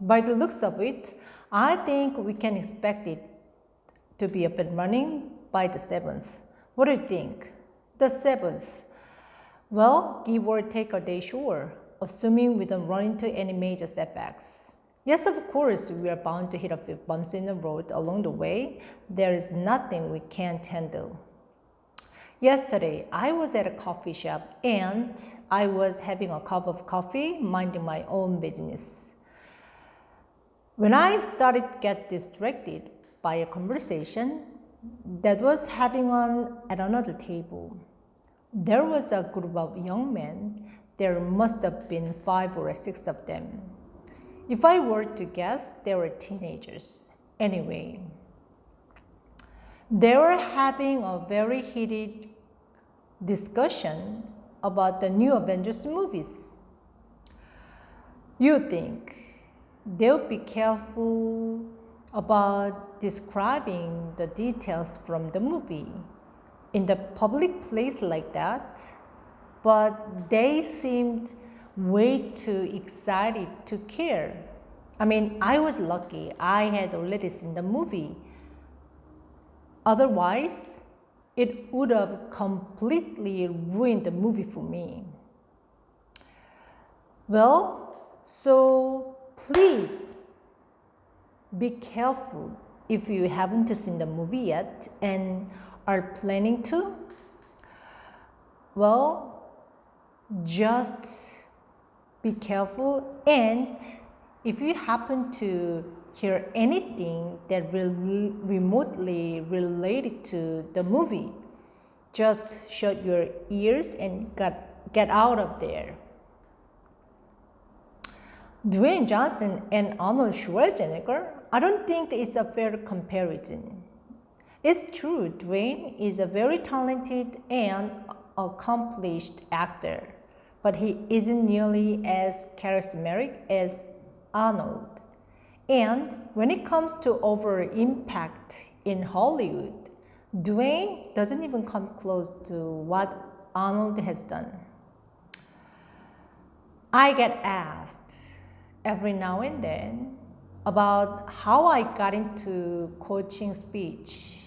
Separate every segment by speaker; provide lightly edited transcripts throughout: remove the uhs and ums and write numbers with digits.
Speaker 1: By the looks of it, I think we can expect it to be up and running by the 7th. What do you think? The 7th. Well, give or take a day, sure, assuming we don't run into any major setbacks. Yes, of course, we are bound to hit a few bumps in the road along the way. There is nothing we can't handle. Yesterday, I was at a coffee shop and I was having a cup of coffee, minding my own business. When I started to get distracted by a conversation that was having on at another table, there was a group of young men. There must have been 5 or 6 of them. If I were to guess, they were teenagers. Anyway, they were having a very heated discussion about the new Avengers movies. You think they'll be careful about describing the details from the movie in the public place like that, but they seemed way too excited to care. I mean, I was lucky I had already seen the movie. Otherwise, it would have completely ruined the movie for me. Well, so please be careful if you haven't seen the movie yet and are planning to. Well, just be careful, and if you happen to hear anything that will remotely related to the movie, just shut your ears and get out of there. Dwayne Johnson and Arnold Schwarzenegger, I don't think it's a fair comparison. It's true, Dwayne is a very talented and accomplished actor, but he isn't nearly as charismatic as Arnold. And when it comes to overall impact in Hollywood, Dwayne doesn't even come close to what Arnold has done. I get asked every now and then about how I got into coaching speech.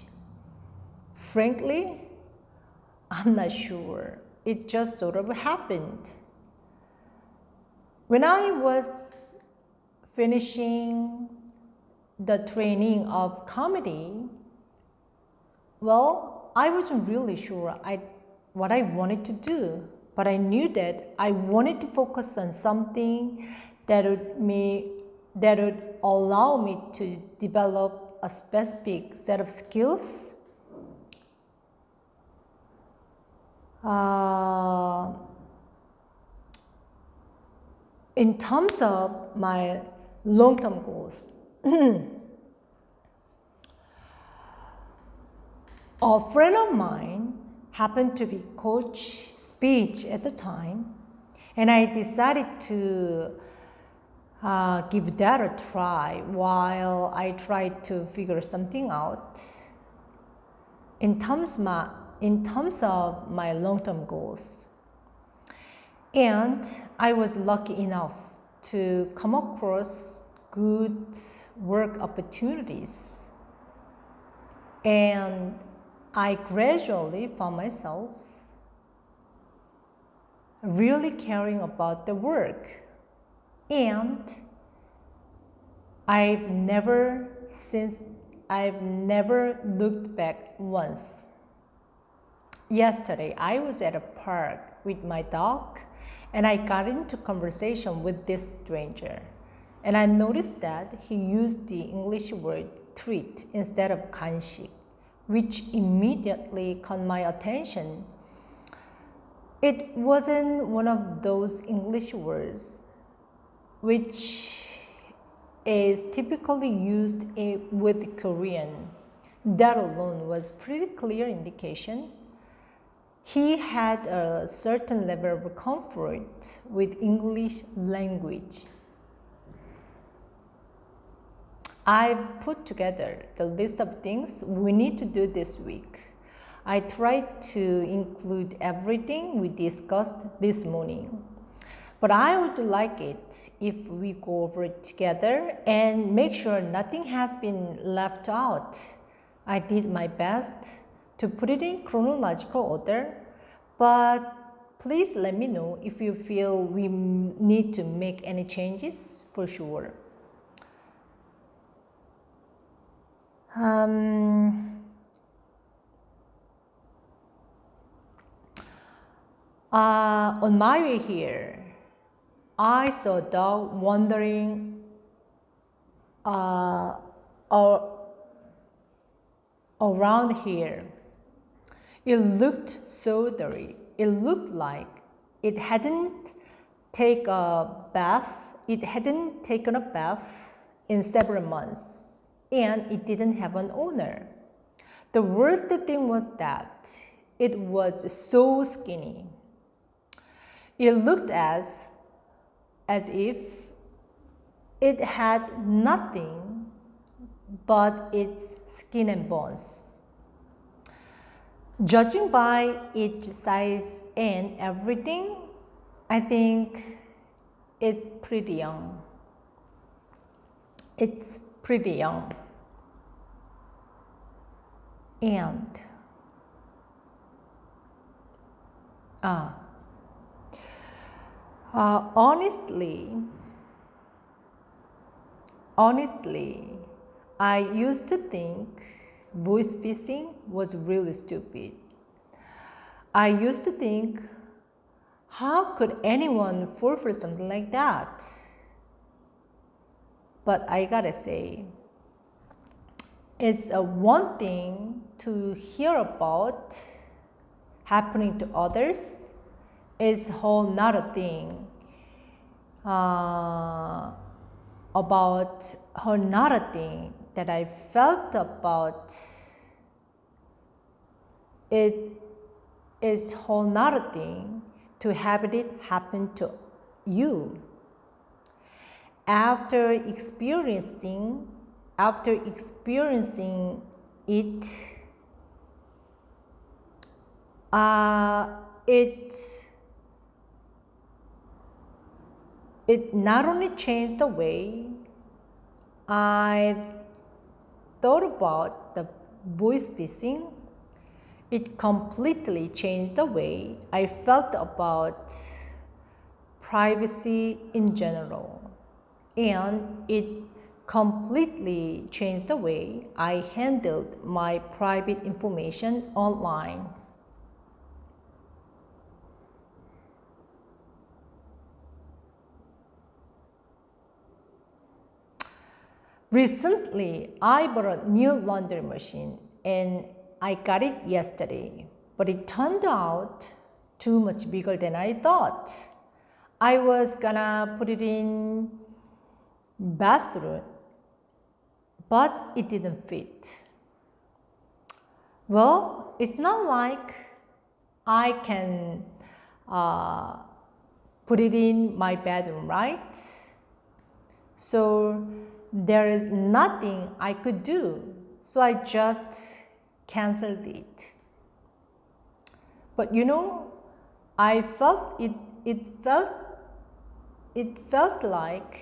Speaker 1: Frankly, I'm not sure. It just sort of happened. When I was finishing the training of comedy, well, I wasn't really sure what I wanted to do, but I knew that I wanted to focus on something that would allow me to develop a specific set of skills. In terms of my long-term goals, a friend of mine happened to be coach speech at the time, and I decided to give that a try while I tried to figure something out. In terms of my long-term goals. And I was lucky enough to come across good work opportunities. And I gradually found myself really caring about the work. And I've never looked back once. Yesterday, I was at a park with my dog, and I got into conversation with this stranger. And I noticed that he used the English word treat instead of 간식, which immediately caught my attention. It wasn't one of those English words which is typically used with Korean. That alone was pretty clear indication he had a certain level of comfort with English language. I've put together the list of things we need to do this week. I tried to include everything we discussed this morning. But I would like it if we go over it together and make sure nothing has been left out. I did my best to put it in chronological order, but please let me know if you feel we need to make any changes for sure. On my way here, I saw a dog wandering around here. It looked so dirty. It looked like it hadn't taken a bath. It hadn't taken a bath in several months, and it didn't have an owner. The worst thing was that it was so skinny. It looked as if it had nothing but its skin and bones. Judging by its size and everything, I think it's pretty young. It's pretty young. And honestly, I used to think voice phishing was really stupid. I used to think, how could anyone fall for something like that? But I gotta say, it's one thing to hear about happening to others. It's a whole nother thing about another thing that I felt about it. Is whole nother thing to have it happen to you. After experiencing it, it not only changed the way I thought about the voice phishing, it completely changed the way I felt about privacy in general. And it completely changed the way I handled my private information online. Recently, I bought a new laundry machine and I got it yesterday, but it turned out too much bigger than I thought. I was gonna put it in bathroom, but it didn't fit. Well, it's not like I can put it in my bedroom, right? So there is nothing I could do. So I just canceled it. But you know, I felt it felt like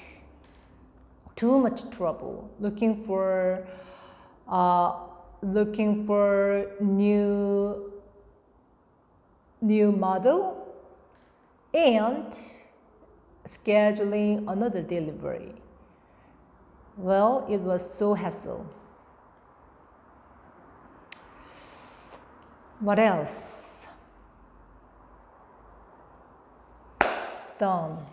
Speaker 1: too much trouble looking for new model and scheduling another delivery. Well, it was so hassle. What else? Done.